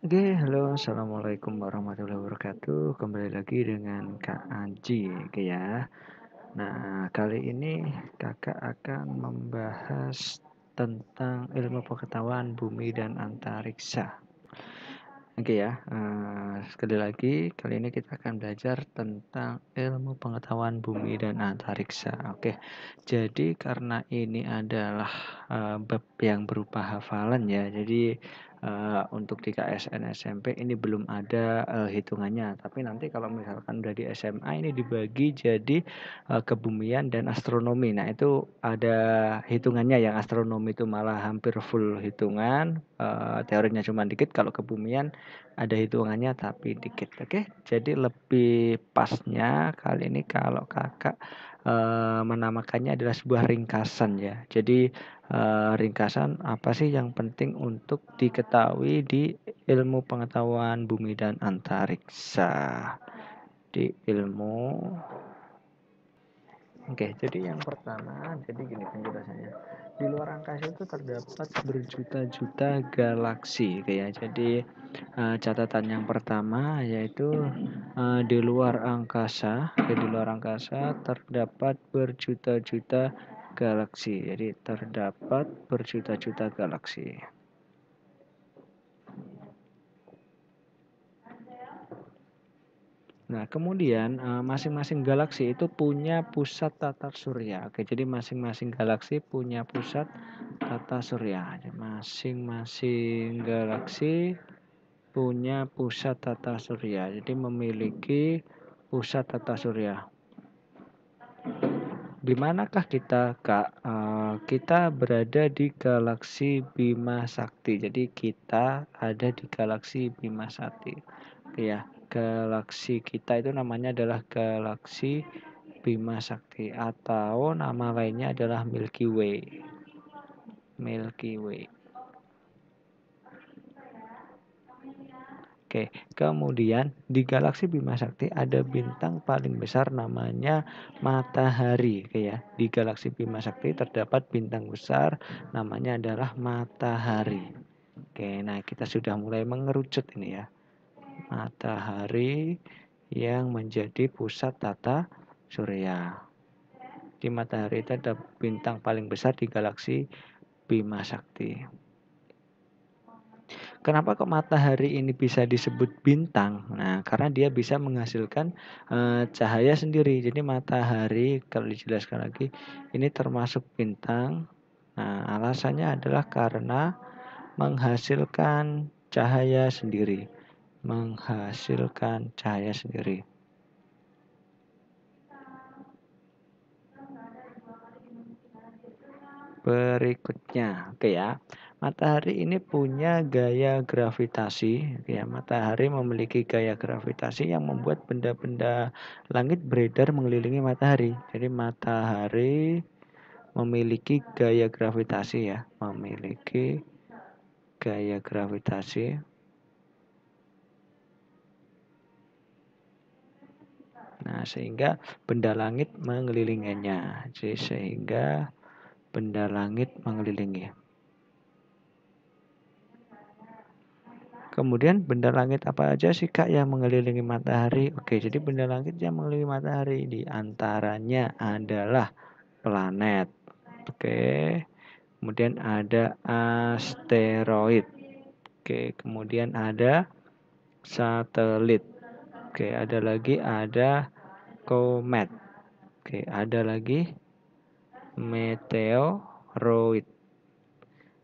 Oke, halo, assalamualaikum warahmatullahi wabarakatuh. Kembali lagi dengan Kak Anji, oke ya. Nah, kali ini Kakak akan membahas tentang ilmu pengetahuan bumi dan antariksa. Oke ya, sekali lagi kali ini kita akan belajar tentang ilmu pengetahuan bumi dan antariksa. Oke, jadi karena ini adalah bab yang berupa hafalan ya, jadi untuk di KSN SMP ini belum ada hitungannya. Tapi nanti kalau misalkan udah di SMA ini dibagi jadi kebumian dan astronomi. Nah itu ada hitungannya, yang astronomi itu malah hampir full hitungan, teorinya cuma dikit. Kalau kebumian ada hitungannya tapi dikit. Oke, jadi lebih pasnya kali ini kalau kakak menamakannya adalah sebuah ringkasan ya. Jadi ringkasan apa sih yang penting untuk diketahui di ilmu pengetahuan bumi dan antariksa. Di ilmu Oke, jadi yang pertama, jadi gini penjelasannya. Di luar angkasa itu terdapat berjuta-juta galaksi, kayak. Jadi catatan yang pertama yaitu di luar angkasa, di luar angkasa terdapat berjuta-juta galaksi. Jadi terdapat berjuta-juta galaksi. Nah, kemudian masing-masing galaksi itu punya pusat tata surya. Oke, jadi masing-masing galaksi punya pusat tata surya. Masing-masing galaksi punya pusat tata surya. Jadi memiliki pusat tata surya. Di manakah kita, Kak? Kita berada di galaksi Bima Sakti. Jadi kita ada di galaksi Bima Sakti. Oke ya, galaksi kita itu namanya adalah galaksi Bima Sakti atau nama lainnya adalah Milky Way. Milky Way. Oke, kemudian di galaksi Bima Sakti ada bintang paling besar namanya Matahari. Oke ya, di galaksi Bima Sakti terdapat bintang besar namanya adalah Matahari. Oke, nah kita sudah mulai mengerucut ini ya. Matahari yang menjadi pusat tata surya. Di Matahari itu ada bintang paling besar di galaksi Bima Sakti. Kenapa kok matahari ini bisa disebut bintang? Nah, karena dia bisa menghasilkan cahaya sendiri. Jadi matahari kalau dijelaskan lagi ini termasuk bintang. Nah, alasannya adalah karena menghasilkan cahaya sendiri. Menghasilkan cahaya sendiri. Berikutnya, oke ya. Matahari ini punya gaya gravitasi, ya. Matahari memiliki gaya gravitasi yang membuat benda-benda langit beredar mengelilingi matahari. Jadi matahari memiliki gaya gravitasi ya, memiliki gaya gravitasi. Nah, sehingga benda langit mengelilinginya. Jadi sehingga benda langit mengelilingi. Kemudian benda langit apa aja sih Kak yang mengelilingi matahari? Oke, jadi benda langit yang mengelilingi matahari di antaranya adalah planet. Oke. Kemudian ada asteroid. Oke, kemudian ada satelit. Oke, ada lagi ada komet. Oke, ada lagi meteoroid.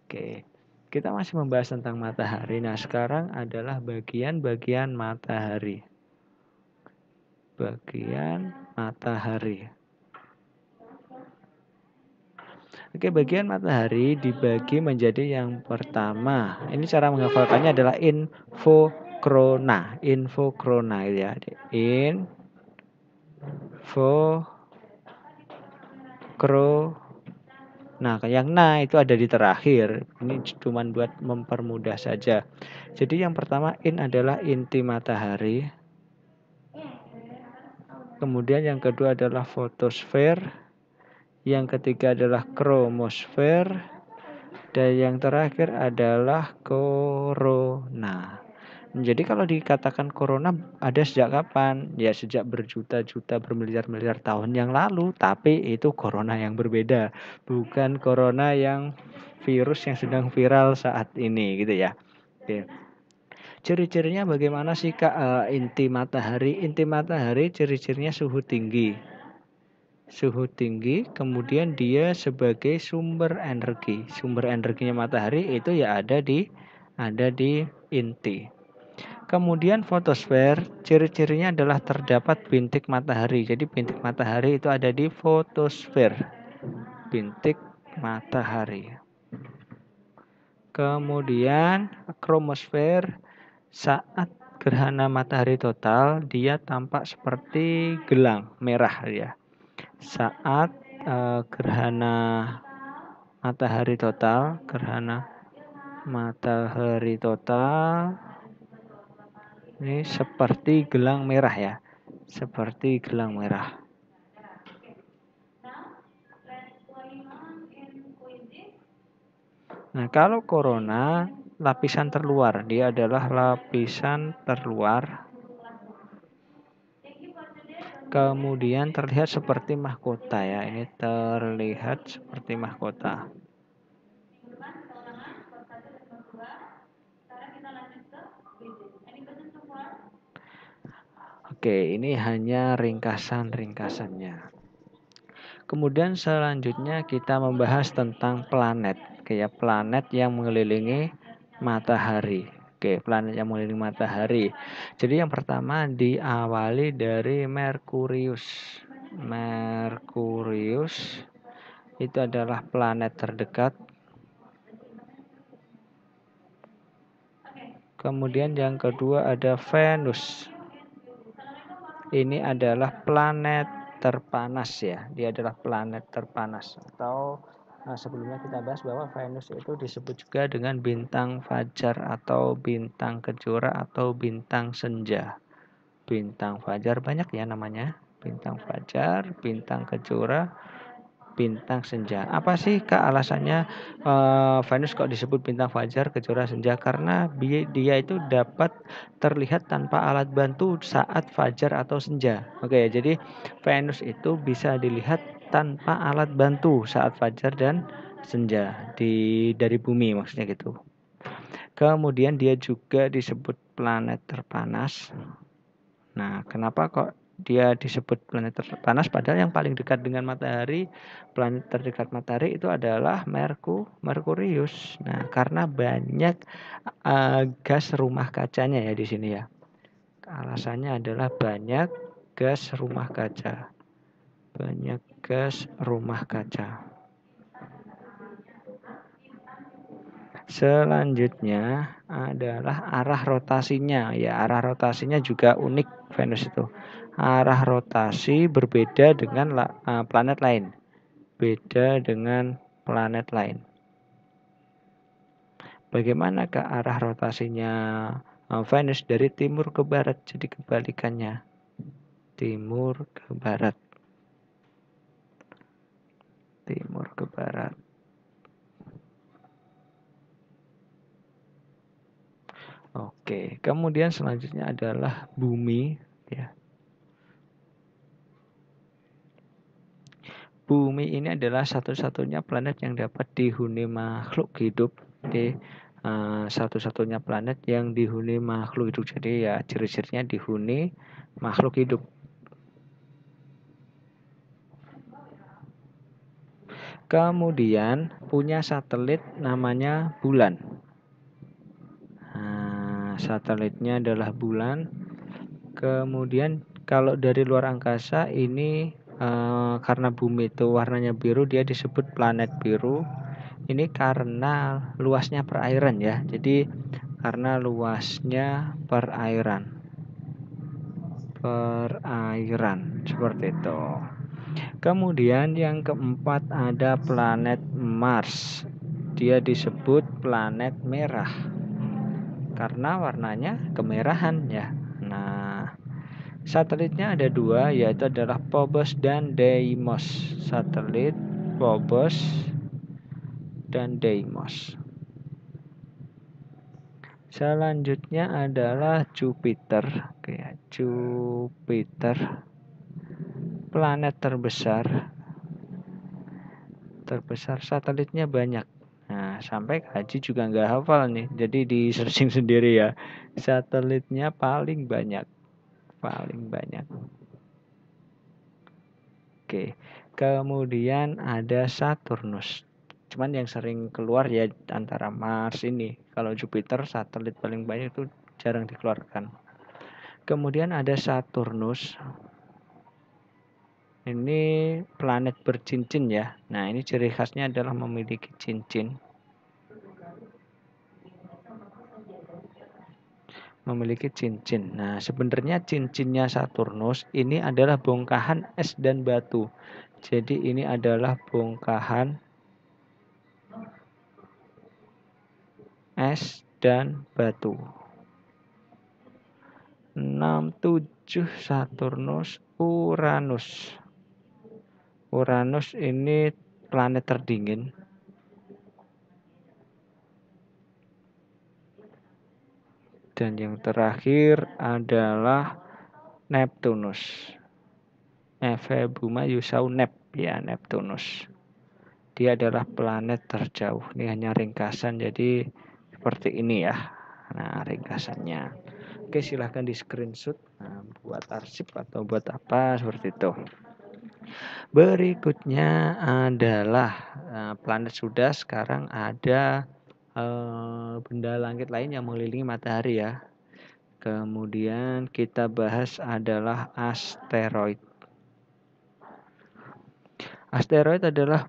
Oke, kita masih membahas tentang matahari. Nah, sekarang adalah bagian-bagian matahari. Bagian matahari. Oke, bagian matahari dibagi menjadi yang pertama. Ini cara menghafalkannya adalah infokrona. Infokrona ya. Info Nah, yang nah itu ada di terakhir. Ini cuma buat mempermudah saja. Jadi yang pertama adalah inti matahari. Kemudian yang kedua adalah fotosfer. Yang ketiga adalah kromosfer. Dan yang terakhir adalah korona. Jadi kalau dikatakan corona ada sejak kapan? Ya sejak berjuta-juta, bermiliar-miliar tahun yang lalu. Tapi itu corona yang berbeda, bukan corona yang virus yang sedang viral saat ini gitu ya. Oke. Ciri-cirinya bagaimana sih Kak? Inti matahari. Inti matahari ciri-cirinya suhu tinggi. Suhu tinggi, kemudian dia sebagai sumber energi. Sumber energinya matahari itu ya ada di inti. Kemudian fotosfer, ciri-cirinya adalah terdapat bintik matahari. Jadi bintik matahari itu ada di fotosfer. Bintik matahari. Kemudian kromosfer, saat gerhana matahari total dia tampak seperti gelang merah ya. Saat gerhana matahari total, ini seperti gelang merah ya. Seperti gelang merah. Nah, kalau corona lapisan terluar, dia adalah lapisan terluar. Kemudian terlihat seperti mahkota ya. Ini terlihat seperti mahkota. Oke, ini hanya ringkasannya. Kemudian selanjutnya kita membahas tentang planet. Kayak planet yang mengelilingi matahari. Oke, planet yang mengelilingi matahari. Jadi yang pertama diawali dari Merkurius. Merkurius itu adalah planet terdekat. Kemudian yang kedua ada Venus. Ini adalah planet terpanas ya. Dia adalah planet terpanas. Atau sebelumnya kita bahas bahwa Venus itu disebut juga dengan bintang fajar atau bintang kejora atau bintang senja. Bintang fajar banyak ya namanya. Bintang fajar, bintang kejora, bintang senja. Apa sih Kak alasannya Venus kok disebut bintang fajar, kejora, senja? Karena dia itu dapat terlihat tanpa alat bantu saat fajar atau senja. Oke, jadi Venus itu bisa dilihat tanpa alat bantu saat fajar dan senja dari bumi maksudnya gitu. Kemudian dia juga disebut planet terpanas. Nah, kenapa kok dia disebut planet terpanas padahal yang paling dekat dengan matahari, planet terdekat matahari itu adalah Merkurius. Nah, karena banyak gas rumah kacanya ya di sini ya. Alasannya adalah banyak gas rumah kaca. Banyak gas rumah kaca. Selanjutnya adalah arah rotasinya. Ya, arah rotasinya juga unik Venus itu. Arah rotasi berbeda dengan planet lain. Beda dengan planet lain. Bagaimana ke arah rotasinya Venus dari timur ke barat? Jadi kebalikannya. Timur ke barat. Timur ke barat. Oke, kemudian selanjutnya adalah bumi ya. Bumi ini adalah satu-satunya planet yang dapat dihuni makhluk hidup. Jadi satu-satunya planet yang dihuni makhluk hidup. Jadi ya ciri-cirinya dihuni makhluk hidup. Kemudian punya satelit namanya Bulan. Satelitnya adalah Bulan. Kemudian kalau dari luar angkasa ini karena bumi itu warnanya biru, dia disebut planet biru. Ini karena luasnya perairan ya. Jadi karena luasnya perairan seperti itu. Kemudian yang keempat ada planet Mars. Dia disebut planet merah karena warnanya kemerahan ya. Nah, satelitnya ada dua, yaitu adalah Phobos dan Deimos. Satelit Phobos dan Deimos. Selanjutnya adalah Jupiter. Oke, Jupiter, planet terbesar. Satelitnya banyak. Nah, sampai Haji juga nggak hafal nih. Jadi di searching sendiri ya. Satelitnya paling banyak. Oke. Kemudian ada Saturnus. Cuman yang sering keluar ya antara Mars ini. Kalau Jupiter satelit paling banyak itu jarang dikeluarkan. Kemudian ada Saturnus. Ini planet bercincin ya. Nah, ini ciri khasnya adalah memiliki cincin. Nah, sebenarnya cincinnya Saturnus ini adalah bongkahan es dan batu. Jadi ini adalah bongkahan es dan batu. 67 Saturnus, Uranus. Uranus ini planet terdingin. Dan yang terakhir adalah Neptunus. Buma Yusau Nep ya, Neptunus. Dia adalah planet terjauh. Ini hanya ringkasan jadi seperti ini ya. Nah, ringkasannya. Oke, silahkan di screenshot buat arsip atau buat apa seperti itu. Berikutnya adalah planet sudah, sekarang ada benda langit lain yang mengelilingi matahari ya. Kemudian kita bahas adalah asteroid. Asteroid adalah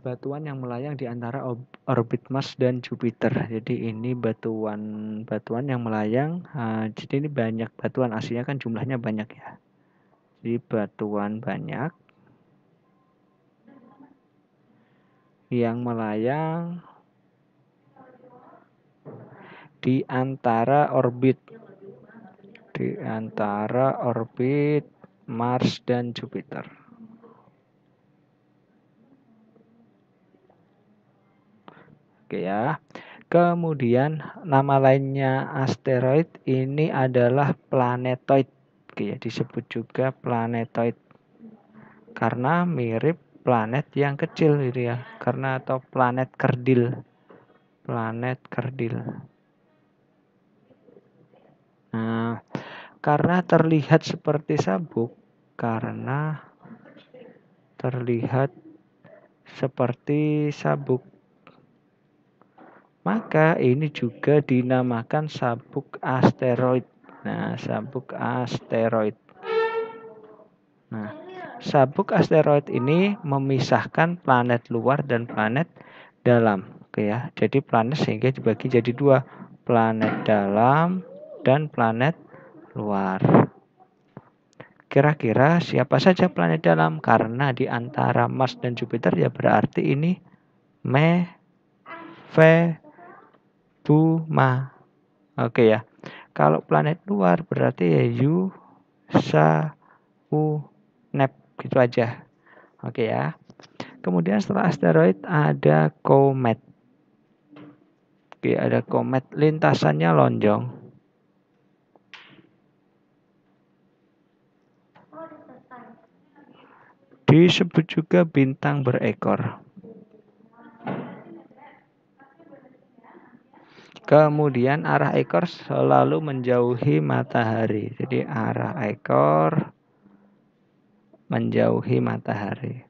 batuan yang melayang di antara orbit Mars dan Jupiter. Jadi ini batuan yang melayang. Jadi ini banyak batuan, aslinya kan jumlahnya banyak ya. Jadi batuan banyak yang melayang di antara orbit Mars dan Jupiter. Oke ya. Kemudian nama lainnya asteroid ini adalah planetoid. Oke ya, disebut juga planetoid karena mirip planet yang kecil gitu ya. Karena atau planet kerdil. Nah, karena terlihat seperti sabuk, maka ini juga dinamakan sabuk asteroid. Nah, sabuk asteroid ini memisahkan planet luar dan planet dalam. Oke ya. Jadi planet sehingga dibagi jadi dua, planet dalam dan planet luar. Kira-kira siapa saja planet dalam? Karena di antara Mars dan Jupiter ya berarti ini Buma. Oke ya. Kalau planet luar berarti ya Nep, gitu aja. Oke ya. Kemudian setelah asteroid ada komet. Oke, ada komet, lintasannya lonjong. Disebut juga bintang berekor. Kemudian arah ekor selalu menjauhi matahari. Jadi arah ekor menjauhi matahari.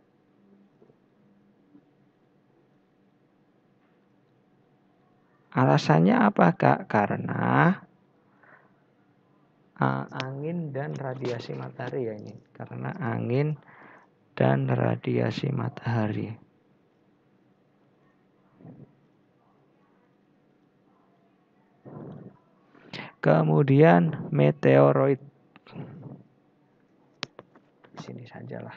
Alasannya apa, Kak? Karena angin dan radiasi matahari ya ini. Karena angin dan radiasi matahari. Kemudian meteoroid. Sini sajalah.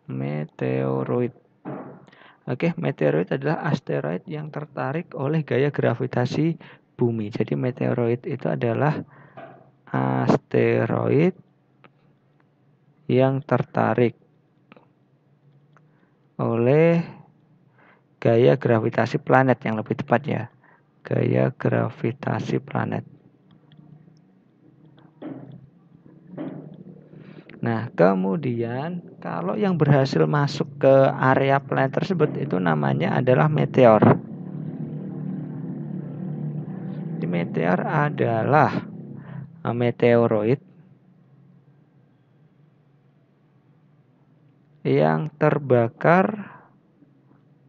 Meteoroid. Oke, meteoroid adalah asteroid yang tertarik oleh gaya gravitasi bumi. Jadi meteoroid itu adalah asteroid yang tertarik oleh gaya gravitasi planet yang lebih tepat ya. Gaya gravitasi planet. Nah, kemudian kalau yang berhasil masuk ke area planet tersebut itu namanya adalah meteor. Di meteor adalah meteoroid yang terbakar,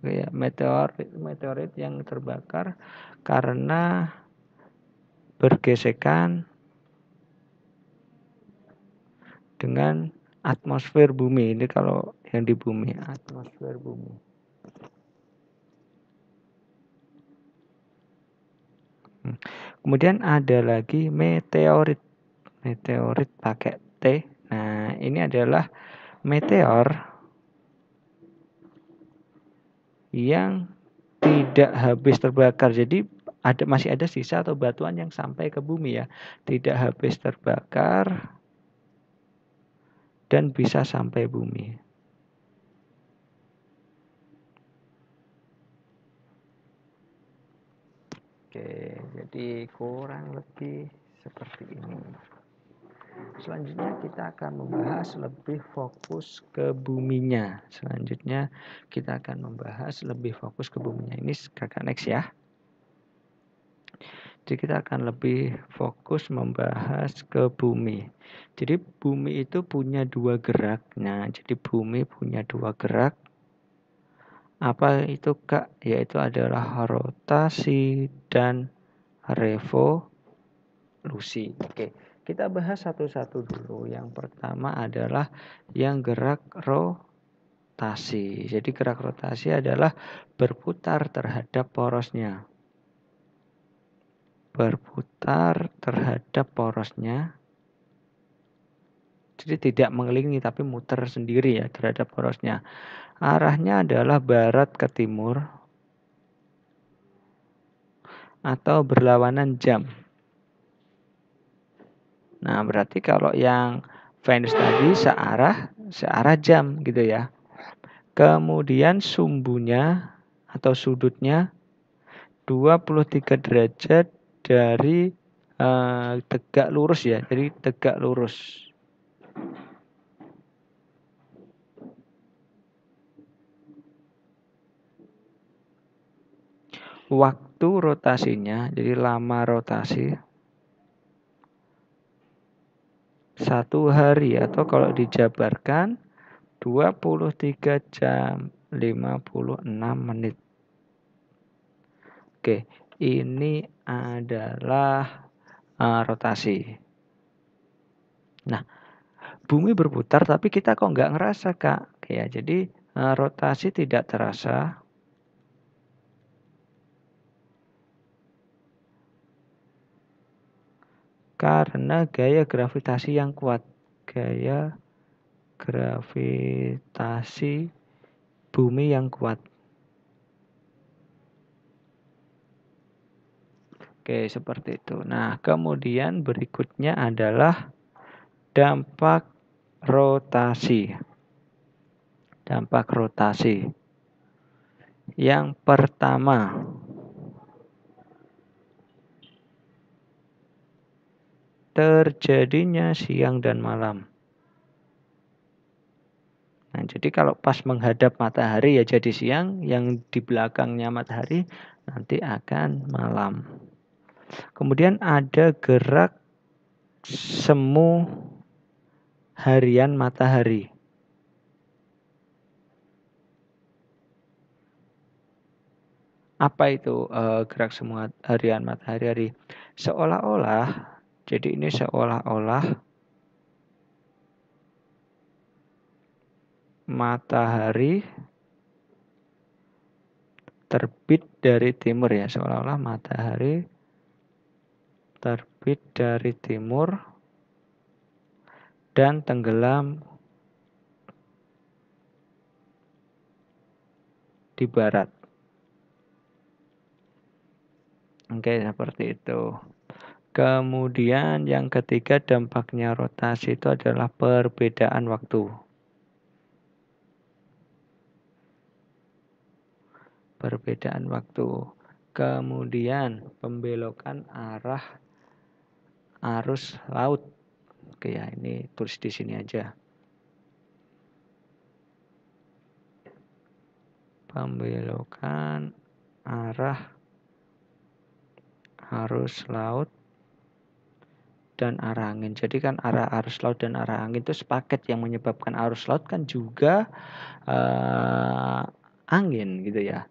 ya, meteorit yang terbakar karena bergesekan dengan atmosfer bumi. Ini kalau yang di bumi, atmosfer bumi. Kemudian ada lagi meteorit. Meteorit pakai T. Nah, ini adalah meteor yang tidak habis terbakar. Jadi masih ada sisa atau batuan yang sampai ke bumi ya. Tidak habis terbakar dan bisa sampai bumi. Oke, jadi kurang lebih seperti ini. Selanjutnya kita akan membahas lebih fokus ke buminya. Selanjutnya kita akan membahas lebih fokus ke buminya. Ini kakak next ya. Jadi kita akan lebih fokus membahas ke bumi. Jadi bumi itu punya dua gerak. Nah, jadi bumi punya dua gerak. Apa itu Kak? Yaitu adalah rotasi dan revolusi. Oke, kita bahas satu-satu dulu. Yang pertama adalah yang gerak rotasi. Jadi gerak rotasi adalah berputar terhadap porosnya. Berputar terhadap porosnya. Jadi tidak mengelilingi tapi muter sendiri ya terhadap porosnya. Arahnya adalah barat ke timur atau berlawanan jam. Nah, berarti kalau yang Venus tadi searah jam gitu ya. Kemudian sumbunya atau sudutnya 23 derajat dari tegak lurus ya. Jadi tegak lurus. Waktu rotasinya, jadi lama rotasi 1 hari atau kalau dijabarkan 23 jam 56 menit. Oke, ini adalah rotasi. Nah, bumi berputar tapi kita kok nggak ngerasa Kak. Ya, jadi rotasi tidak terasa. Karena gaya gravitasi yang kuat. Gaya gravitasi bumi yang kuat. Oke, seperti itu. Nah, kemudian berikutnya adalah dampak rotasi. Dampak rotasi. Yang pertama, terjadinya siang dan malam. Nah, jadi kalau pas menghadap matahari ya jadi siang, yang di belakangnya matahari nanti akan malam. Kemudian ada gerak semu harian matahari. Apa itu gerak semu harian matahari? Seolah-olah, jadi ini seolah-olah matahari terbit dari timur ya, seolah-olah matahari terbit dari timur dan tenggelam di barat. Oke, seperti itu. Kemudian yang ketiga dampaknya rotasi itu adalah perbedaan waktu. Perbedaan waktu. Kemudian pembelokan arah arus laut. Oke ya, ini tulis di sini aja. Pembelokan arah arus laut dan arah angin. Jadi kan arah arus laut dan arah angin itu sepaket, yang menyebabkan arus laut kan juga angin gitu ya.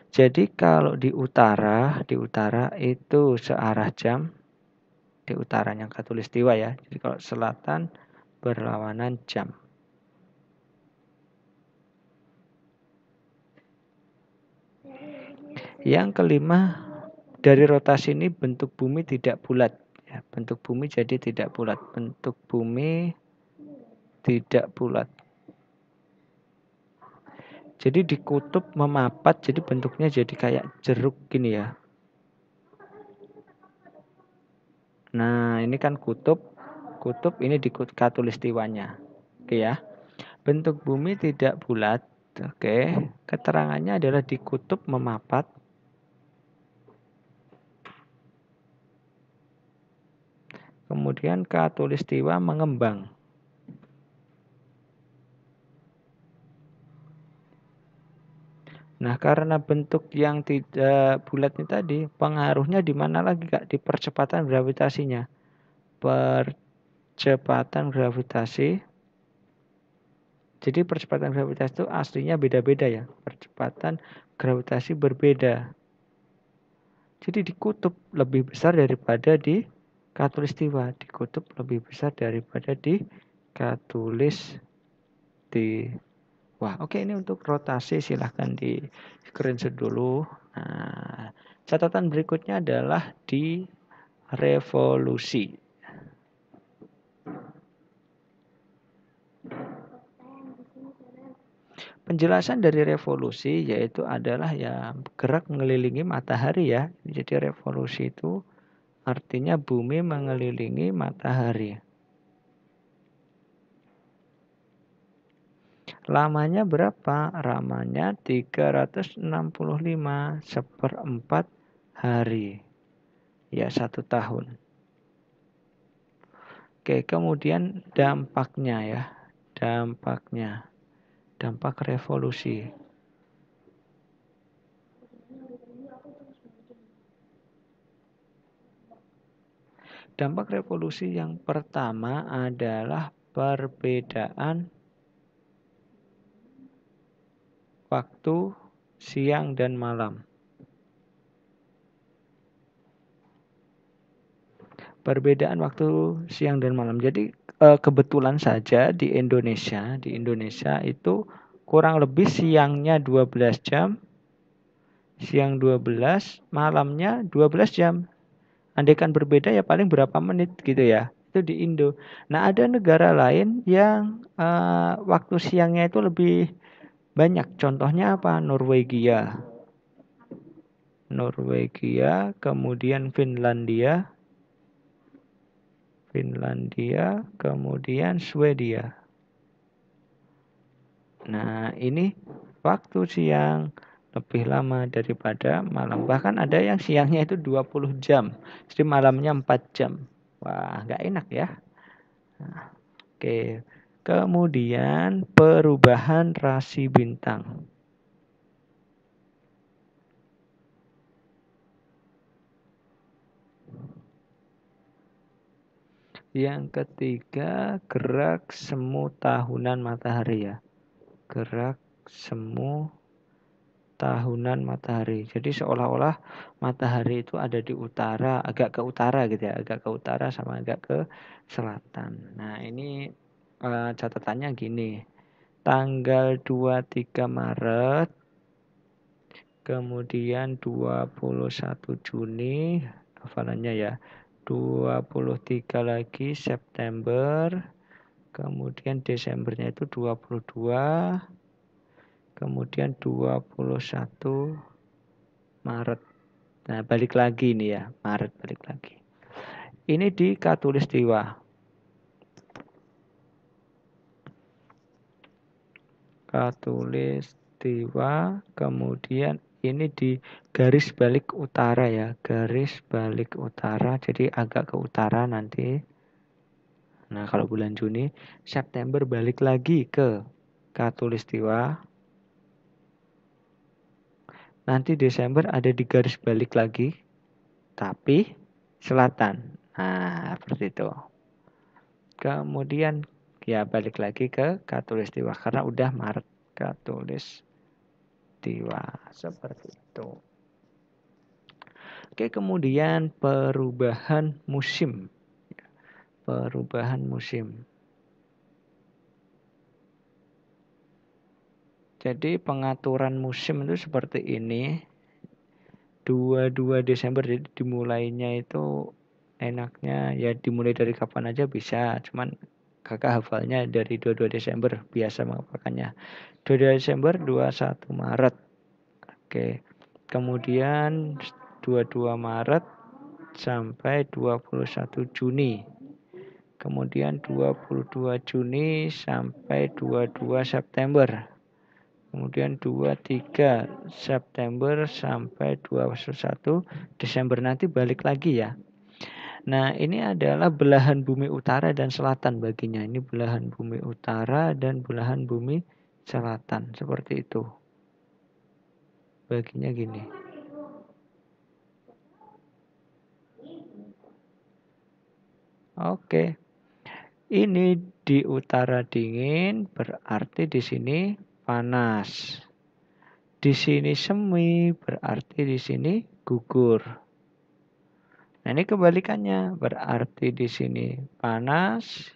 Jadi kalau di utara itu searah jam, di utaranya khatulistiwa ya. Jadi kalau selatan berlawanan jam. Yang kelima, dari rotasi ini bentuk bumi tidak bulat. Ya, bentuk bumi jadi tidak bulat. Bentuk bumi tidak bulat. Jadi di kutub memapat, jadi bentuknya jadi kayak jeruk gini ya. Nah, ini kan kutub ini di khatulistiwanya. Oke ya. Bentuk bumi tidak bulat. Oke. Keterangannya adalah di kutub memapat. Kemudian khatulistiwa mengembang. Nah, karena bentuk yang tidak bulat ini tadi, pengaruhnya di mana lagi, Kak? Di percepatan gravitasinya. Percepatan gravitasi. Jadi percepatan gravitasi itu aslinya beda-beda ya. Percepatan gravitasi berbeda. Jadi di kutub lebih besar daripada di khatulistiwa. Di kutub lebih besar daripada di khatulistiwa. Wah, oke, ini untuk rotasi silahkan di screenshot dulu. Nah, catatan berikutnya adalah di revolusi. Penjelasan dari revolusi yaitu adalah ya gerak mengelilingi matahari ya. Jadi revolusi itu artinya bumi mengelilingi matahari. Lamanya berapa? Lamanya 365 seperempat hari. Ya, 1 tahun. Oke, kemudian dampaknya ya. Dampak revolusi. Dampak revolusi yang pertama adalah perbedaan waktu siang dan malam. Perbedaan waktu siang dan malam. Jadi kebetulan saja di Indonesia itu kurang lebih siangnya 12 jam, siang 12, malamnya 12 jam. Andaikan berbeda ya paling berapa menit gitu ya. Itu di Indo. Nah, ada negara lain yang waktu siangnya itu lebih banyak. Contohnya apa? Norwegia, kemudian Finlandia, kemudian Swedia. Nah, ini waktu siang lebih lama daripada malam. Bahkan ada yang siangnya itu 20 jam. Jadi malamnya 4 jam. Wah, nggak enak ya. Nah, oke. Kemudian perubahan rasi bintang. Yang ketiga, gerak semu tahunan matahari ya. Gerak semu tahunan matahari. Jadi seolah-olah matahari itu ada di utara, agak ke utara gitu ya. Agak ke utara sama agak ke selatan. Nah, ini catatannya gini. Tanggal 23 Maret, kemudian 21 Juni, hafalannya ya. 23 lagi September, kemudian Desembernya itu 22, kemudian 21 Maret. Nah, balik lagi nih ya, Maret balik lagi. Ini di khatulistiwa. Khatulistiwa, kemudian ini di garis balik utara ya, garis balik utara, jadi agak ke utara nanti. Nah, kalau bulan Juni, September balik lagi ke Katulistiwa. Nanti Desember ada di garis balik lagi, tapi selatan. Nah, seperti itu. Kemudian ya balik lagi ke Katulistiwa karena udah Maret Katulistiwa seperti itu. Oke, kemudian perubahan musim. Perubahan musim. Jadi pengaturan musim itu seperti ini. 22 Desember jadi dimulainya itu enaknya ya dimulai dari kapan aja bisa. Cuman kakak hafalnya dari 22 Desember biasa menghafalkannya. 22 Desember, 21 Maret. Oke. Kemudian 22 Maret sampai 21 Juni. Kemudian 22 Juni sampai 22 September. Kemudian 23 September sampai 21 Desember nanti balik lagi ya. Nah, ini adalah belahan bumi utara dan selatan baginya. Ini belahan bumi utara dan belahan bumi selatan. Seperti itu. Baginya gini. Oke. Ini di utara dingin, berarti di sini panas. Di sini semi, berarti di sini gugur. Nah, ini kebalikannya, berarti di sini panas,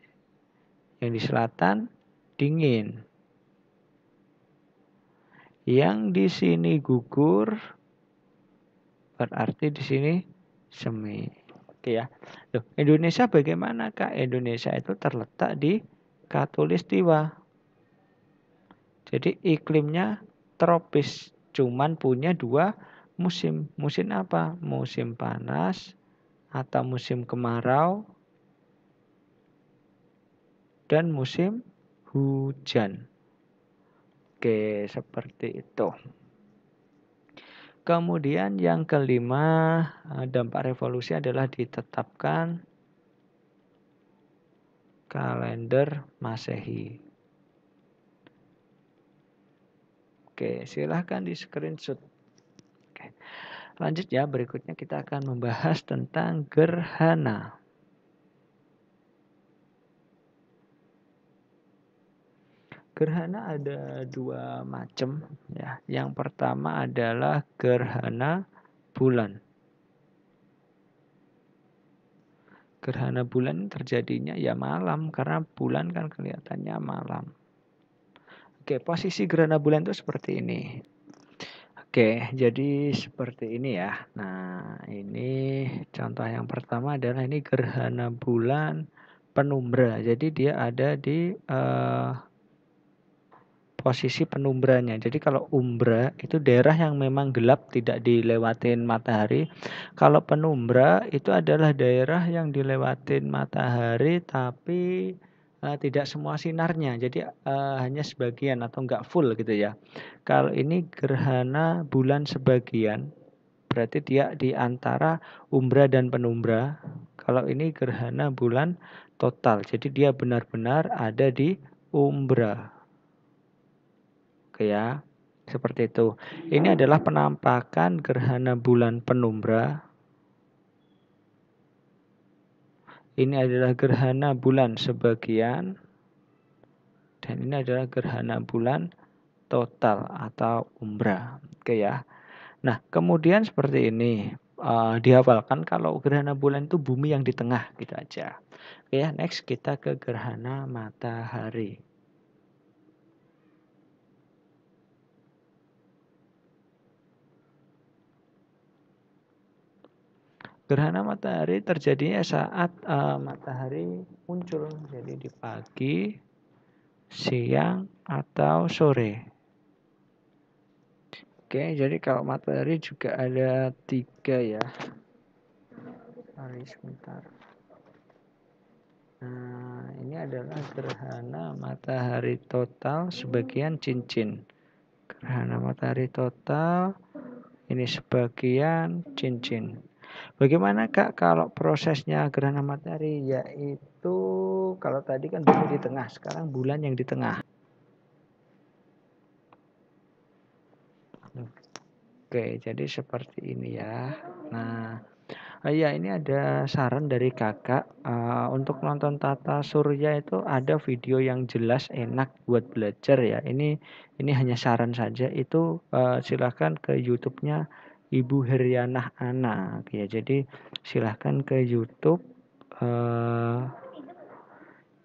yang di selatan dingin. Yang di sini gugur, berarti di sini semi. Oke ya. Loh, Indonesia bagaimana Kak? Indonesia itu terletak di Katulistiwa. Jadi iklimnya tropis, cuman punya dua musim. Musim apa? Musim panas atau musim kemarau dan musim hujan. Oke, seperti itu. Kemudian yang kelima, dampak revolusi adalah ditetapkan kalender Masehi. Oke, silahkan di screenshot. Oke. Lanjut ya, berikutnya kita akan membahas tentang gerhana. Gerhana ada dua macam ya. Yang pertama adalah gerhana bulan. Gerhana bulan terjadinya ya malam karena bulan kan kelihatannya malam. Oke, posisi gerhana bulan itu seperti ini. Oke, jadi seperti ini ya. Nah, ini contoh yang pertama adalah ini gerhana bulan penumbra. Jadi dia ada di posisi penumbranya. Jadi kalau umbra itu daerah yang memang gelap tidak dilewatin matahari. Kalau penumbra itu adalah daerah yang dilewatin matahari tapi tidak semua sinarnya. Jadi hanya sebagian atau enggak full gitu ya. Kalau ini gerhana bulan sebagian berarti dia di antara umbra dan penumbra. Kalau ini gerhana bulan total. Jadi dia benar-benar ada di umbra. Oke ya, seperti itu. Ini adalah penampakan gerhana bulan penumbra. Ini adalah gerhana bulan sebagian. Dan ini adalah gerhana bulan total atau umbra. Oke ya. Nah, kemudian seperti ini. Dihafalkan kalau gerhana bulan itu bumi yang di tengah gitu aja. Oke ya, next kita ke gerhana matahari. Gerhana matahari terjadinya saat matahari muncul, jadi di pagi, siang, atau sore. Oke, jadi kalau matahari juga ada 3 ya. Mari sebentar. Nah, ini adalah gerhana matahari total sebagian cincin. Gerhana matahari total Ini sebagian cincin. Bagaimana Kak kalau prosesnya gerhana matahari? Yaitu kalau tadi kan bumi di tengah, sekarang bulan yang di tengah. Oke, jadi seperti ini ya. Nah, iya ini ada saran dari Kakak, untuk nonton tata surya itu ada video yang jelas enak buat belajar ya. Ini hanya saran saja itu, silahkan ke YouTube-nya Ibu Herianah Ana ya. Jadi silahkan ke YouTube, eee,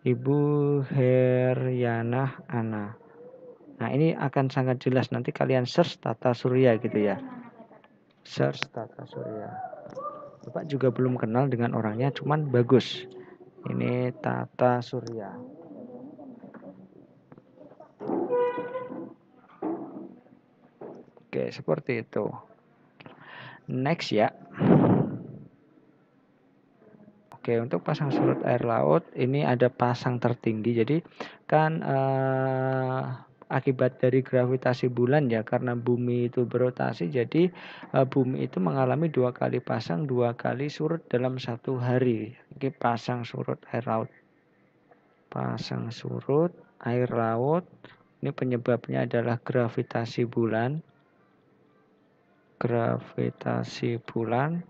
Ibu Herianah Ana. Nah ini akan sangat jelas nanti kalian search tata surya gitu ya. Search tata surya. Bapak juga belum kenal dengan orangnya, cuman bagus. Ini tata surya. Oke, seperti itu. Next ya. Oke, untuk pasang surut air laut ini ada pasang tertinggi. Jadi kan akibat dari gravitasi bulan ya, karena bumi itu berotasi, jadi bumi itu mengalami 2 kali pasang, 2 kali surut dalam 1 hari. Ini pasang surut air laut. Pasang surut air laut. Ini penyebabnya adalah gravitasi bulan. Gravitasi bulan.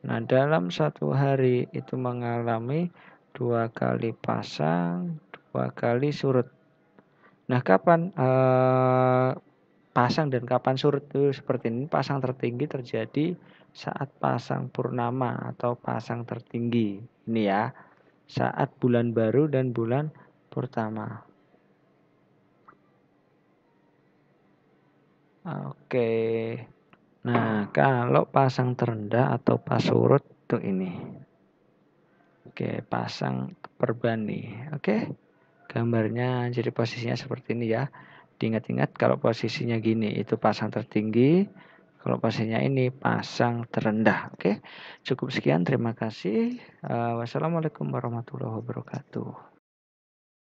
Nah, dalam 1 hari itu mengalami 2 kali pasang, 2 kali surut. Nah, kapan pasang dan kapan surut itu seperti ini. Pasang tertinggi terjadi saat pasang purnama atau pasang tertinggi. Ini ya, saat bulan baru dan bulan purnama. Oke. Nah, kalau pasang terendah atau pas surut tuh ini. Oke, pasang perbani. Oke. Gambarnya jadi posisinya seperti ini ya. Diingat-ingat kalau posisinya gini itu pasang tertinggi, kalau posisinya ini pasang terendah. Oke. Cukup sekian, terima kasih. Wassalamualaikum warahmatullahi wabarakatuh.